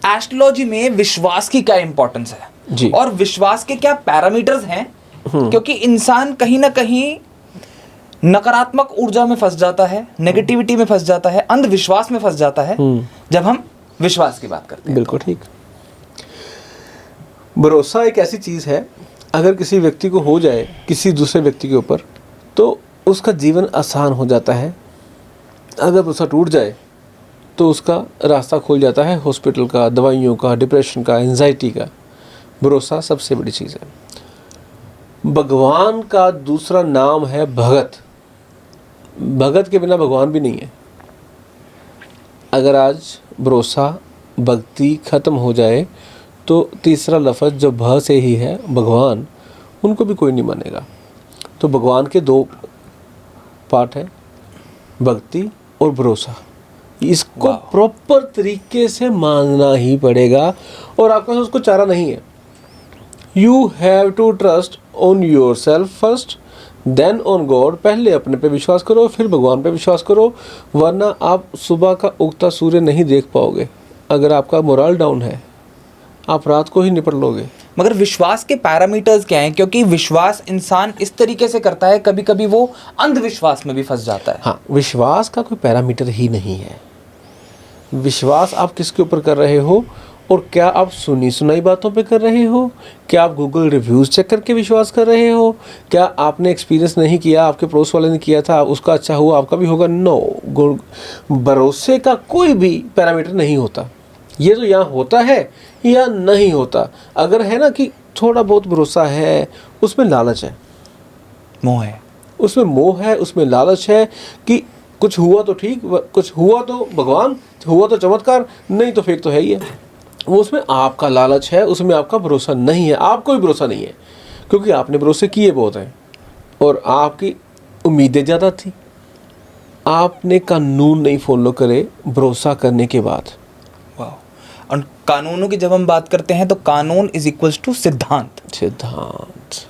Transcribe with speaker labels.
Speaker 1: Astrology में विश्वास की क्या इंपॉर्टेंस है
Speaker 2: जी।
Speaker 1: और विश्वास के क्या पैरामीटर्स हैं, क्योंकि इंसान कहीं ना कहीं नकारात्मक ऊर्जा में फंस जाता है, नेगेटिविटी में फंस जाता है, अंधविश्वास में फंस जाता है जब हम विश्वास की बात करते हैं।
Speaker 2: बिल्कुल ठीक। भरोसा एक ऐसी चीज है, अगर किसी व्यक्ति को हो जाए किसी दूसरे व्यक्ति के ऊपर तो उसका जीवन आसान हो जाता है। अगर भरोसा टूट जाए तो उसका रास्ता खुल जाता है हॉस्पिटल का, दवाइयों का, डिप्रेशन का, एंजाइटी का। भरोसा सबसे बड़ी चीज़ है। भगवान का दूसरा नाम है भगत। भगत के बिना भगवान भी नहीं है। अगर आज भरोसा, भक्ति खत्म हो जाए तो तीसरा लफ्ज़ जो भ से ही है, भगवान, उनको भी कोई नहीं मानेगा। तो भगवान के दो पार्ट हैं, भक्ति और भरोसा। इसको प्रॉपर तरीके से मानना ही पड़ेगा और आपके पास उसको चारा नहीं है। You have to trust on your self first, then on God. पहले अपने पे विश्वास करो, फिर भगवान पे विश्वास करो, वरना आप सुबह का उगता सूर्य नहीं देख पाओगे। अगर आपका मोरल डाउन है, आप रात को ही निपट लोगे।
Speaker 1: मगर विश्वास के पैरामीटर्स क्या हैं? क्योंकि विश्वास इंसान इस तरीके से करता है, कभी कभी वो अंधविश्वास में भी फंस जाता है।
Speaker 2: हाँ, विश्वास का कोई पैरामीटर ही नहीं है। विश्वास आप किसके ऊपर कर रहे हो और क्या आप सुनी सुनाई बातों पे कर रहे हो? क्या आप गूगल रिव्यूज़ चेक करके विश्वास कर रहे हो? क्या आपने एक्सपीरियंस नहीं किया, आपके पड़ोस वाले ने किया था, उसका अच्छा हुआ, आपका भी होगा? नो। भरोसे का कोई भी पैरामीटर नहीं होता। ये तो यहाँ होता है या नहीं होता। अगर है ना कि थोड़ा बहुत भरोसा है, उसमें लालच है,
Speaker 1: मोह है,
Speaker 2: उसमें मोह है, उसमें लालच है कि कुछ हुआ तो ठीक, कुछ हुआ तो भगवान, हुआ तो चमत्कार, नहीं तो फेक तो है ही है। वो उसमें आपका लालच है, उसमें आपका भरोसा नहीं है। आपको भी भरोसा नहीं है क्योंकि आपने भरोसे किए बहुत हैं और आपकी उम्मीदें ज़्यादा थी। आपने कानून नहीं फॉलो करे भरोसा करने के बाद।
Speaker 1: वाह। और कानूनों की जब हम बात करते हैं तो कानून इज इक्वल्स टू सिद्धांत।
Speaker 2: सिद्धांत।